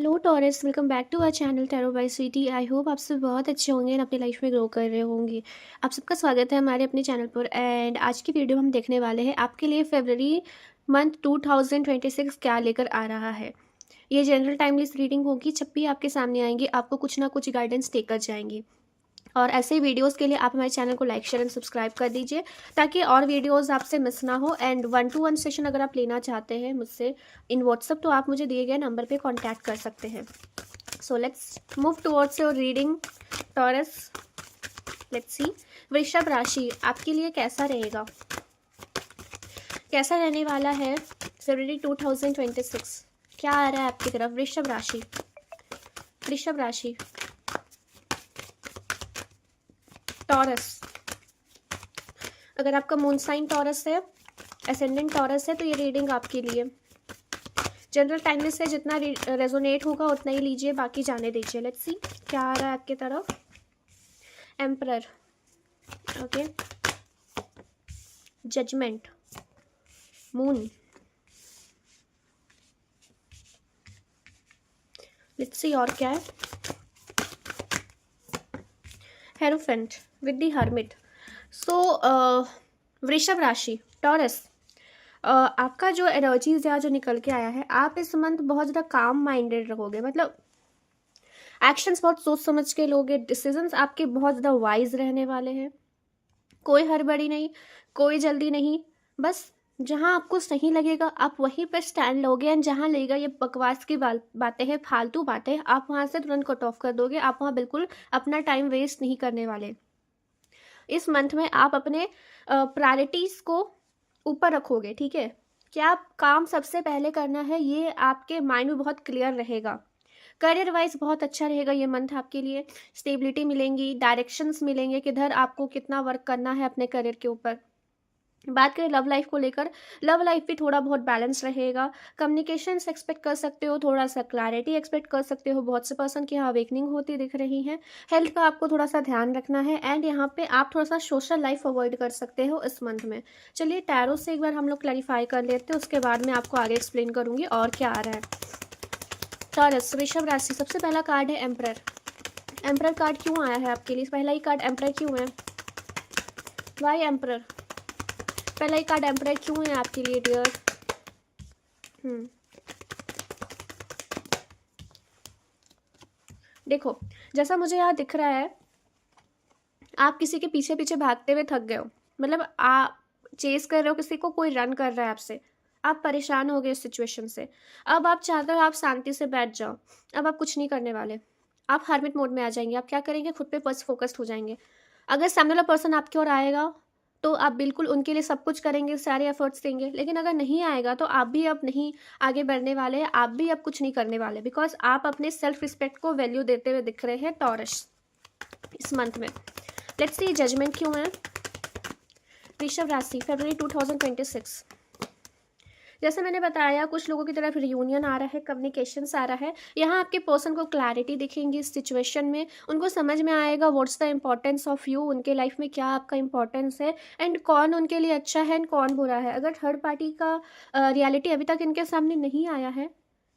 Hello Taurus, welcome back to our channel tarot by Sweetie. I hope आप सब बहुत अच्छे होंगे और अपनी लाइफ में ग्रो कर रहे होंगे। आप सबका स्वागत है हमारे अपने चैनल पर। एंड आज की वीडियो हम देखने वाले हैं आपके लिए फरवरी मंथ 2026 क्या लेकर आ रहा है। ये जनरल टाइमलेस रीडिंग होगी। जब भी आपके सामने आएंगी आपको कुछ ना कुछ गाइडेंस देकर जाएंगी। और ऐसे ही वीडियोस के लिए आप हमारे चैनल को लाइक शेयर एंड सब्सक्राइब कर दीजिए ताकि और वीडियोस आपसे मिस ना हो। एंड 1-to-1 सेशन अगर आप लेना चाहते हैं मुझसे इन व्हाट्सअप तो आप मुझे दिए गए नंबर पे कांटेक्ट कर सकते हैं। So let's move towards your reading taurus. Let's see वृषभ राशि आपके लिए कैसा रहेगा, कैसा रहने वाला है फरवरी 2026। क्या आ रहा है आपकी तरफ वृषभ राशि। वृषभ राशि टॉरस, अगर आपका मून साइन टॉरस है, एसेंडेंट टॉरस है तो ये रीडिंग आपके लिए जनरल टाइमलेस से जितना रेजोनेट होगा उतना ही लीजिए, बाकी जाने दीजिए। लेट्स सी क्या आ रहा है आपके तरफ। Emperor, okay, judgment, moon, let's see और क्या है। Hierophant with the hermit. So Vrishabh राशि टॉरस, आपका जो एनर्जीज है जो निकल के आया है, आप इस मंथ बहुत ज़्यादा काम माइंडेड रहोगे। मतलब एक्शंस बहुत सोच समझ के लोगे, डिसीजंस आपके बहुत ज़्यादा वाइज रहने वाले हैं। कोई हड़बड़ी नहीं, कोई जल्दी नहीं, बस जहाँ आपको सही लगेगा आप वहीं पर स्टैंड लोगे। एंड जहाँ लगेगा ये बकवास की बातें हैं, फालतू बातें, आप वहाँ से तुरंत कट ऑफ कर दोगे। आप वहाँ बिल्कुल अपना टाइम वेस्ट नहीं करने वाले। इस मंथ में आप अपने प्रायोरिटीज़ को ऊपर रखोगे, ठीक है। क्या काम सबसे पहले करना है ये आपके माइंड में बहुत क्लियर रहेगा। करियर वाइज बहुत अच्छा रहेगा ये मंथ आपके लिए। स्टेबिलिटी मिलेंगी, डायरेक्शंस मिलेंगे, किधर आपको कितना वर्क करना है अपने करियर के ऊपर। बात करें लव लाइफ को लेकर, लव लाइफ भी थोड़ा बहुत बैलेंस रहेगा। कम्युनिकेशंस एक्सपेक्ट कर सकते हो, थोड़ा सा क्लैरिटी एक्सपेक्ट कर सकते हो। बहुत से पर्सन की यहाँ अवेकनिंग होती दिख रही है। हेल्थ का आपको थोड़ा सा ध्यान रखना है। एंड यहाँ पे आप थोड़ा सा सोशल लाइफ अवॉइड कर सकते हो इस मंथ में। चलिए टैरो से एक बार हम लोग क्लैरिफाई कर लेते हैं, उसके बाद मैं आपको आगे एक्सप्लेन करूँगी और क्या आ रहा है। टॉरस वृषभ राशि, सबसे पहला कार्ड है एम्परर। एम्परर कार्ड क्यों आया है आपके लिए? पहला ही कार्ड एम्परर क्यों है? Why emperor? पहला ही कार्ड एम्परर क्यों है आपके लिए डियर? देखो, जैसा मुझे यहाँ दिख रहा है आप किसी के पीछे पीछे भागते हुए थक गए हो। मतलब आप चेस कर रहे हो किसी को, कोई रन कर रहा है आपसे, आप परेशान हो गए इस सिचुएशन से। अब आप चाहते हो आप शांति से बैठ जाओ। अब आप कुछ नहीं करने वाले, आप हर्मिट मोड में आ जाएंगे। आप क्या करेंगे, खुद पे बस फोकस्ड हो जाएंगे। अगर सामने वाला पर्सन आपकी ओर आएगा तो आप बिल्कुल उनके लिए सब कुछ करेंगे, सारे एफर्ट्स देंगे। लेकिन अगर नहीं आएगा तो आप भी अब नहीं आगे बढ़ने वाले हैं, आप भी अब कुछ नहीं करने वाले, बिकॉज आप अपने सेल्फ रिस्पेक्ट को वैल्यू देते हुए दिख रहे हैं टॉरस इस मंथ में। लेट्स सी जजमेंट क्यों है वृषभ राशि फरवरी 2026। जैसे मैंने बताया कुछ लोगों की तरफ रियूनियन आ रहा है, कम्युनिकेशंस आ रहा है। यहाँ आपके पर्सन को क्लैरिटी दिखेंगी इस सिचुएशन में। उनको समझ में आएगा what's the importance of you, उनके लाइफ में क्या आपका इंपॉर्टेंस है एंड कौन उनके लिए अच्छा है एंड कौन बुरा है। अगर थर्ड पार्टी का रियलिटी अभी तक इनके सामने नहीं आया है,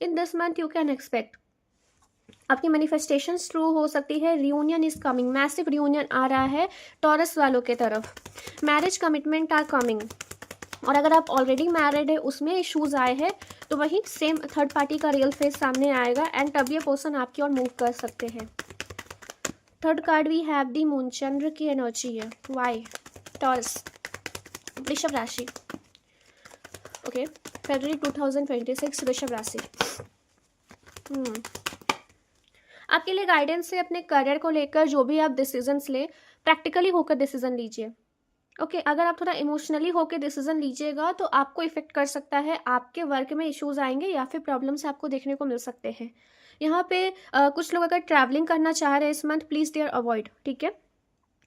in this month you can expect आपकी मैनिफेस्टेशंस ट्रू हो सकती है। Reunion is coming, massive reunion आ रहा है टॉरस वालों के तरफ। Marriage commitment are coming. और अगर आप ऑलरेडी मैरिड है उसमें इश्यूज आए हैं तो वहीं सेम थर्ड पार्टी का रियल फेस सामने आएगा एंड तब ये पर्सन आपकी ओर मूव कर सकते हैं। Third card we have the moon, Chandra की एनर्जी है। वाई टॉरस वृषभ राशि, ओके, फरवरी 2026 वृषभ राशि। आपके लिए गाइडेंस है अपने करियर को लेकर। जो भी आप डिसीजंस ले, प्रैक्टिकली होकर डिसीजन लीजिए। ओके, अगर आप थोड़ा इमोशनली होकर डिसीजन लीजिएगा तो आपको इफेक्ट कर सकता है। आपके वर्क में इश्यूज आएंगे या फिर प्रॉब्लम्स आपको देखने को मिल सकते हैं। यहाँ पे कुछ लोग अगर ट्रैवलिंग करना चाह रहे हैं इस मंथ, प्लीज़ देयर अवॉइड, ठीक है,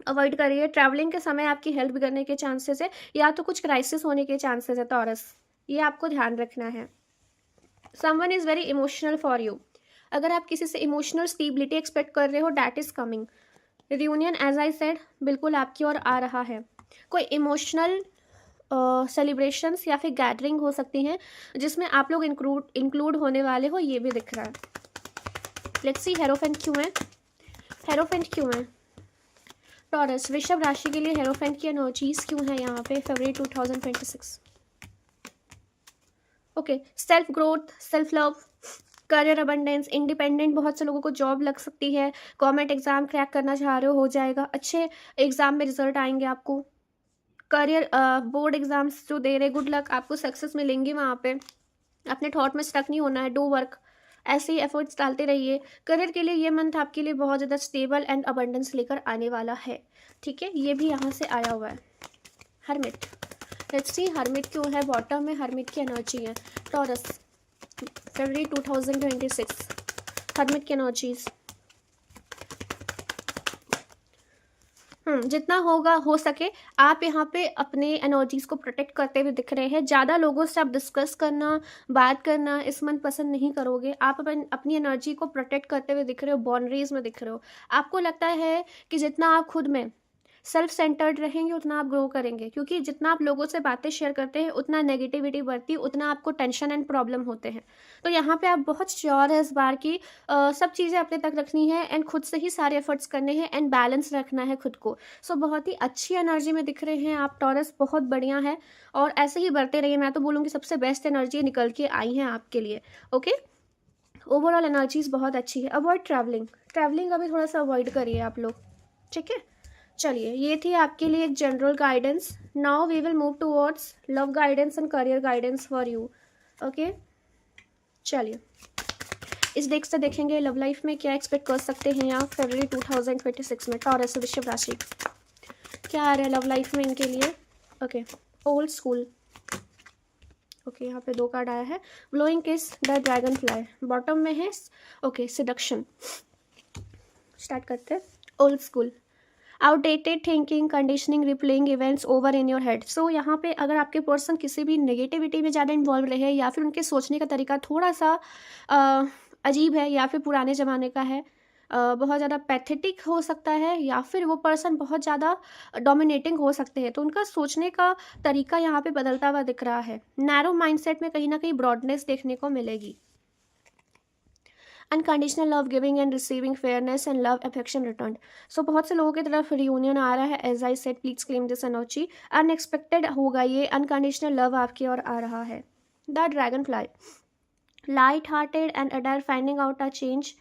अवॉइड करिए। ट्रैवलिंग के समय आपकी हेल्थ बिगड़ने के चांसेस है या तो कुछ क्राइसिस होने के चांसेस है टॉरस, ये आपको ध्यान रखना है। Someone is very emotional for you. अगर आप किसी से इमोशनल स्टेबिलिटी एक्सपेक्ट कर रहे हो, that is coming. Reunion as I said बिल्कुल आपकी ओर आ रहा है। कोई इमोशनल सेलिब्रेशंस या फिर गैदरिंग हो सकती हैं जिसमें आप लोग इंक्लूड होने वाले हो, ये भी दिख रहा है। लेट्स सी हेरोफेंट क्यों है, हेरोफेंट क्यों है टॉरस, वृषभ राशि के लिए हेरोफेंट की एनर्जीज क्यों है यहाँ पे फरवरी 2026। Okay, self growth, self love, career abundance, independent, बहुत से लोगों को जॉब लग सकती है, गवर्नमेंट एग्जाम क्रैक करना चाह रहे हो जाएगा, अच्छे एग्जाम में रिजल्ट आएंगे आपको, करियर बोर्ड एग्जाम्स जो दे रहे, गुड लक, आपको सक्सेस मिलेंगी वहाँ पे, अपने थॉट में स्टक नहीं होना है, डू वर्क, ऐसे ही एफर्ट्स डालते रहिए। करियर के लिए ये मंथ आपके लिए बहुत ज़्यादा स्टेबल एंड अबंडेंस लेकर आने वाला है, ठीक है, ये भी यहाँ से आया हुआ है। हरमिट, लेट्स सी हरमिट क्यों है बॉटम में, हरमिट की एनर्जी है टॉरस फरवरी 2026, हरमिट की एनर्जीज। जितना होगा हो सके आप यहाँ पे अपने एनर्जीज को प्रोटेक्ट करते हुए दिख रहे हैं। ज़्यादा लोगों से आप डिस्कस करना, बात करना इस मंथ पसंद नहीं करोगे। आप अपनी एनर्जी को प्रोटेक्ट करते हुए दिख रहे हो, बाउंड्रीज में दिख रहे हो। आपको लगता है कि जितना आप खुद में सेल्फ सेंटर्ड रहेंगे उतना आप ग्रो करेंगे, क्योंकि जितना आप लोगों से बातें शेयर करते हैं उतना नेगेटिविटी बढ़ती है, उतना आपको टेंशन एंड प्रॉब्लम होते हैं। तो यहाँ पे आप बहुत श्योर है इस बार की सब चीज़ें अपने तक रखनी है एंड खुद से ही सारे एफर्ट्स करने हैं एंड बैलेंस रखना है खुद को। सो बहुत ही अच्छी एनर्जी में दिख रहे हैं आप टॉरस, बहुत बढ़िया है और ऐसे ही बढ़ते रहिए। मैं तो बोलूँगी सबसे बेस्ट एनर्जी निकल के आई हैं आपके लिए। ओके, ओवरऑल एनर्जीज बहुत अच्छी है। अवॉइड ट्रैवलिंग, ट्रैवलिंग अभी थोड़ा सा अवॉइड करिए आप लोग, ठीक है। चलिए, ये थी आपके लिए एक general guidance. Now we will move towards love guidance and career guidance for you. Okay, चलिए इस डेक से देखेंगे लव लाइफ में क्या एक्सपेक्ट कर सकते हैं आप फरवरी 2026 में। टॉरस वृषभ राशि क्या आ रहा है लव लाइफ में इनके लिए। Okay, old school. ओके, यहाँ पे 2 कार्ड आया है। ब्लोइंग किस, द ड्रैगन फ्लाई, बॉटम में है। Okay, seduction. स्टार्ट करते हैं। Old school, outdated thinking, conditioning, replaying events over in your head. So यहाँ पे अगर आपके पर्सन किसी भी नेगेटिविटी में ज़्यादा इन्वॉल्व रहे या फिर उनके सोचने का तरीका थोड़ा सा अजीब है या फिर पुराने ज़माने का है, बहुत ज़्यादा पैथेटिक हो सकता है या फिर वो पर्सन बहुत ज़्यादा डोमिनेटिंग हो सकते हैं, तो उनका सोचने का तरीका यहाँ पे बदलता हुआ दिख रहा है। नैरो माइंडसेट में कहीं ना कहीं ब्रॉडनेस देखने को मिलेगी। Unconditional love giving and receiving, fairness and love affection return. So बहुत से लोगों की तरफ रियूनियन आ रहा है। As I said, please claim this energy. Unexpected होगा ये, अनकंडीशनल लव आपकी ओर आ रहा है। The dragonfly, light hearted and other, finding out a change,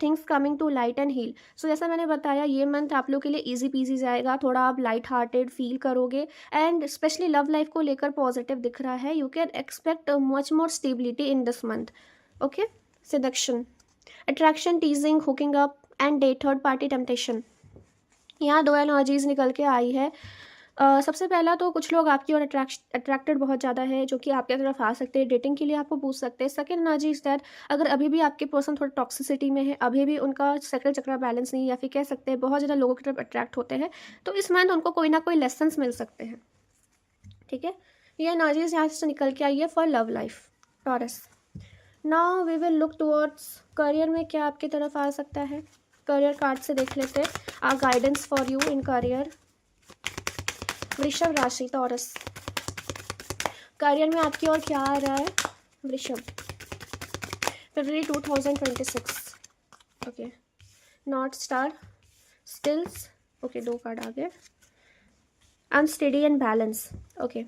things coming to light and heal. So जैसा मैंने बताया ये मंथ आप लोग के लिए ईजी पीजी जाएगा, थोड़ा आप लाइट हार्टेड फील करोगे एंड स्पेशली लव लाइफ को लेकर पॉजिटिव दिख रहा है। You can expect much more stability in this month. Okay, seduction, attraction, teasing, hooking up and date, third party temptation. यहाँ 2 एनर्जीज निकल के आई है। सबसे पहला तो कुछ लोग आपकी ओर अट्रैक्टेड बहुत ज़्यादा है जो कि आपकी तरफ आ सकते हैं, डेटिंग के लिए आपको पूछ सकते हैं। सेकेंड एनर्जी इज दैट अगर अभी भी आपके पर्सन थोड़ा टॉक्सिसिटी में है, अभी भी उनका सक्र चक्र बैलेंस नहीं, या फिर कह सकते हैं बहुत ज़्यादा लोगों की तरफ अट्रैक्ट होते हैं, तो इस मंथ उनको कोई ना कोई लेसन्स मिल सकते हैं, ठीक है। ये एनर्जीज यहाँ से निकल के आई है for love life Taurus. Now we will look towards career में क्या आपकी तरफ आ सकता है। करियर कार्ड से देख लेते हैं a guidance for you in career. Vrishabh राशि टॉरस, करियर में आपकी ओर क्या आ रहा है वृषभ फरवरी 2026। Okay, north star, stills. Okay, 2 card आ गए। Unsteady and balance. ओके,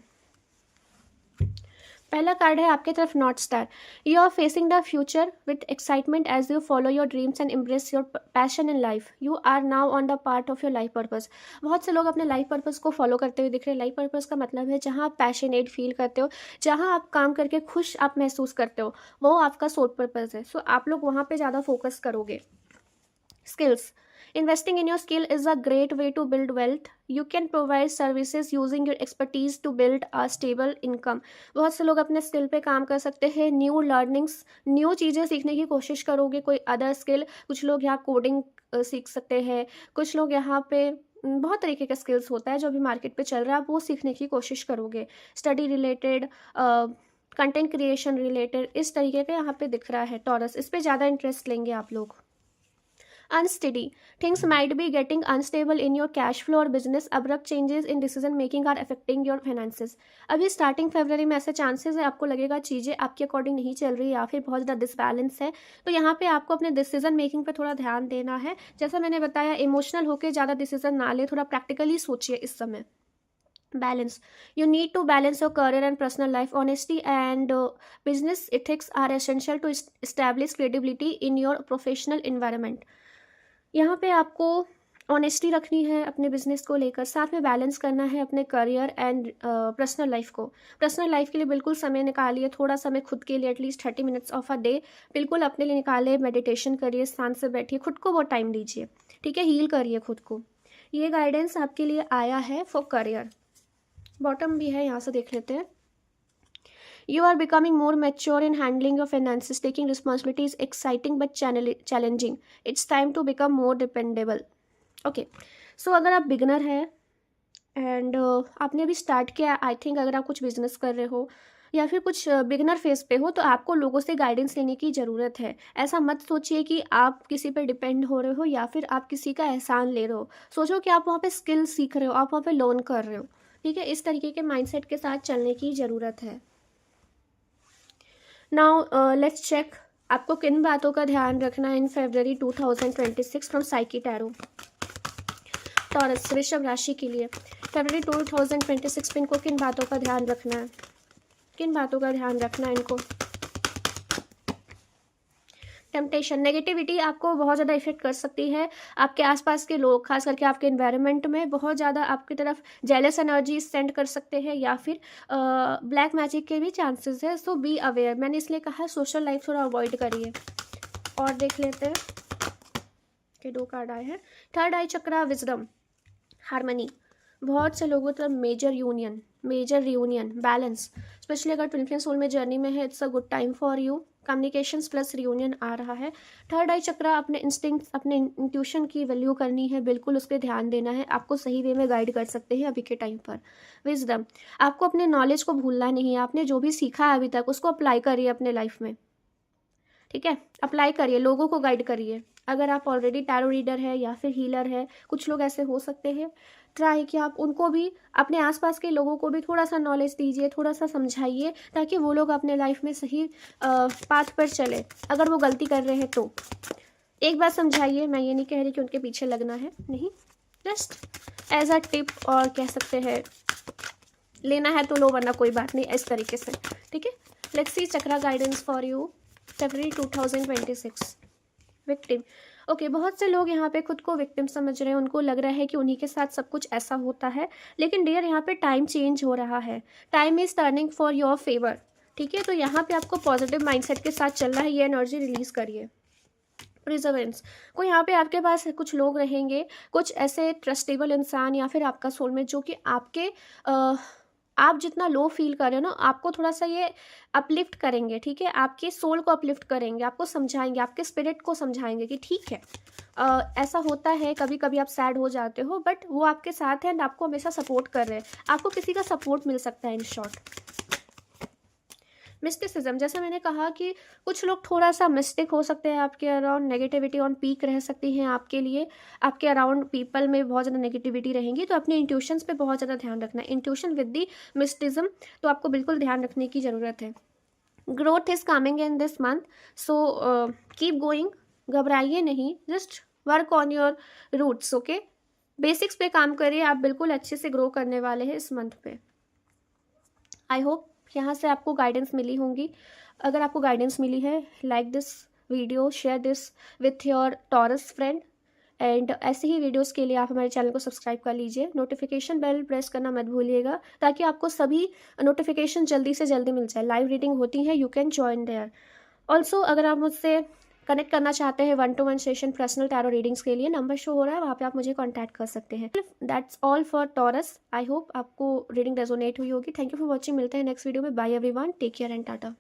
पहला कार्ड है आपके तरफ north star. You are facing the future with excitement as you follow your dreams and embrace your passion in life. You are now on the part of your life purpose. बहुत से लोग अपने life purpose को follow करते हुए दिख रहे हैं। लाइफ पर्पस का मतलब है जहाँ आप पैशनेट फील करते हो, जहाँ आप काम करके खुश आप महसूस करते हो, वो आपका सोल पर्पस है। सो आप लोग वहाँ पर ज़्यादा फोकस करोगे। Skills, investing in your skill is a great way to build wealth. You can provide services using your expertise to build a stable income. बहुत से लोग अपने स्किल पे काम कर सकते हैं। न्यू लर्निंग्स, न्यू चीज़ें सीखने की कोशिश करोगे, कोई अदर स्किल। कुछ लोग यहाँ कोडिंग सीख सकते हैं, कुछ लोग यहाँ पे बहुत तरीके के स्किल्स होता है जो अभी मार्केट पे चल रहा है, आप वो सीखने की कोशिश करोगे। Study related, content creation related, इस तरीके का यहाँ पे दिख रहा है टॉरस। इस पर ज़्यादा इंटरेस्ट लेंगे आप लोग। Unsteady. Things might be getting unstable in your cash flow or business. Abrupt changes in decision making are affecting your finances. अभी स्टार्टिंग फरवरी में ऐसे चांसेस है आपको लगेगा चीज़ें आपके अकॉर्डिंग नहीं चल रही या फिर बहुत ज़्यादा डिसबैलेंस है, तो यहाँ पे आपको अपने डिसीजन मेकिंग पे थोड़ा ध्यान देना है। जैसा मैंने बताया, इमोशनल होकर ज़्यादा डिसीजन ना ले, थोड़ा प्रैक्टिकली सोचिए इस समय। Balance. You need to balance your career and personal life. Honesty and business ethics are essential to establish credibility in your professional environment. यहाँ पे आपको ऑनेस्टी रखनी है अपने बिजनेस को लेकर, साथ में बैलेंस करना है अपने करियर एंड पर्सनल लाइफ को। पर्सनल लाइफ के लिए बिल्कुल समय निकालिए, थोड़ा समय खुद के लिए, at least 30 minutes of a day बिल्कुल अपने लिए निकालिए। मेडिटेशन करिए, शांत से बैठिए, खुद को वो टाइम दीजिए, ठीक है, हील करिए खुद को। ये गाइडेंस आपके लिए आया है फॉर करियर। बॉटम भी है, यहाँ से देख लेते हैं। You are becoming more mature in handling your finances. Taking responsibility is exciting but challenging. It's time to become more dependable. Okay. So अगर आप बिगनर हैं एंड आपने अभी स्टार्ट किया, आई थिंक अगर आप कुछ बिजनेस कर रहे हो या फिर कुछ बिगनर फेज पे हो, तो आपको लोगों से गाइडेंस लेने की ज़रूरत है। ऐसा मत सोचिए कि आप किसी पर डिपेंड हो रहे हो या फिर आप किसी का एहसान ले रहे हो। सोचो कि आप वहाँ पे स्किल सीख रहे हो, आप वहाँ पे लर्न कर रहे हो, ठीक है। इस तरीके के माइंडसेट के साथ चलने की ज़रूरत है। नाउ लेट्स चेक आपको किन बातों का ध्यान रखना है इन फरवरी 2026 फ्रॉम साइकी टैरो। टॉरस, वृषभ राशि के लिए फरवरी 2026 में इनको किन बातों का ध्यान रखना है, किन बातों का ध्यान रखना है इनको। टेम्पटेशन, नेगेटिविटी आपको बहुत ज़्यादा इफेक्ट कर सकती है। आपके आसपास के लोग, खास करके आपके एनवायरनमेंट में, बहुत ज़्यादा आपकी तरफ जेलस एनर्जी सेंड कर सकते हैं या फिर ब्लैक मैजिक के भी चांसेस है। सो बी अवेयर, मैंने इसलिए कहा सोशल लाइफ थोड़ा अवॉइड करिए। और देख लेते हैं कि 2 कार्ड आए हैं। Third eye chakra, wisdom, harmony. बहुत से लोगों तरफ मेजर रियूनियन, बैलेंस, स्पेशली अगर ट्विन फ्लेम सोल में जर्नी में है, it's a good time for you. Communications plus reunion आ रहा है। थर्ड आई चक्रा, अपने इंस्टिंक्ट, अपने इंट्यूशन की वैल्यू करनी है, बिल्कुल उस पर ध्यान देना है, आपको सही वे में गाइड कर सकते हैं अभी के टाइम पर। विजडम, आपको अपने नॉलेज को भूलना नहीं है, आपने जो भी सीखा है अभी तक उसको अप्लाई करिए अपने लाइफ में, ठीक है, अप्लाई करिए, लोगों को गाइड करिए। अगर आप ऑलरेडी टैरो रीडर है या फिर हीलर है, कुछ लोग ऐसे हो सकते हैं, ट्राई कि आप उनको भी, अपने आसपास के लोगों को भी थोड़ा सा नॉलेज दीजिए, थोड़ा सा समझाइए, ताकि वो लोग अपने लाइफ में सही पाथ पर चले। अगर वो गलती कर रहे हैं तो एक बात समझाइए। मैं ये नहीं कह रही कि उनके पीछे लगना है, नहीं, जस्ट एज अ टिप, और कह सकते हैं लेना है तो लो, वरना कोई बात नहीं, इस तरीके से, ठीक है। Let's see chakra guidance for you February 2026। Victim, okay, बहुत से लोग यहाँ पे खुद को विक्टिम समझ रहे हैं, उनको लग रहा है कि उन्हीं के साथ सब कुछ ऐसा होता है, लेकिन डियर यहाँ पे टाइम चेंज हो रहा है, time is turning for your favour, ठीक है। तो यहाँ पे आपको पॉजिटिव माइंडसेट के साथ चलना है, ये एनर्जी रिलीज करिए। प्रिजर्वेंस, कोई यहाँ पे आपके पास कुछ लोग रहेंगे, कुछ ऐसे ट्रस्टेबल इंसान या फिर आपका सोलमेट, जो कि आपके आप जितना लो फील कर रहे हो ना, आपको थोड़ा सा ये अपलिफ्ट करेंगे, ठीक है, आपके सोल को अपलिफ्ट करेंगे, आपको समझाएंगे, आपके स्पिरिट को समझाएंगे कि ठीक है, ऐसा होता है, कभी कभी आप सैड हो जाते हो, बट वो आपके साथ है एंड आपको हमेशा सपोर्ट कर रहे हैं, आपको किसी का सपोर्ट मिल सकता है इन शॉर्ट। मिस्टिसिज्म, जैसा मैंने कहा कि कुछ लोग थोड़ा सा मिस्टिक हो सकते हैं आपके अराउंड, नेगेटिविटी ऑन पीक रह सकती हैं आपके लिए, आपके अराउंड पीपल में बहुत ज़्यादा नेगेटिविटी रहेंगी, तो अपने इंट्यूशंस पे बहुत ज़्यादा ध्यान रखना है। इंट्यूशन विद दी मिस्टिज्म, तो आपको बिल्कुल ध्यान रखने की ज़रूरत है। Growth is coming in this month, so keep going, घबराइए नहीं, just work on your roots, okay, basics पे काम करिए, आप बिल्कुल अच्छे से ग्रो करने वाले हैं इस मंथ पे। आई होप यहाँ से आपको गाइडेंस मिली होंगी। अगर आपको गाइडेंस मिली है, like this video, share this with your taurus friend, and ऐसे ही वीडियोस के लिए आप हमारे चैनल को सब्सक्राइब कर लीजिए, नोटिफिकेशन बेल प्रेस करना मत भूलिएगा, ताकि आपको सभी नोटिफिकेशन जल्दी से जल्दी मिल जाए। लाइव रीडिंग होती है, you can join there. Also अगर आप मुझसे कनेक्ट करना चाहते हैं 1-to-1 session personal tarot readings के लिए, नंबर शो हो रहा है, वहाँ पे आप मुझे कांटेक्ट कर सकते हैं। That's all for Taurus. I hope आपको रीडिंग रेजोनेट हुई होगी। थैंक यू फॉर वॉचिंग, मिलते हैं नेक्स्ट वीडियो में। Bye everyone, take care and Tata.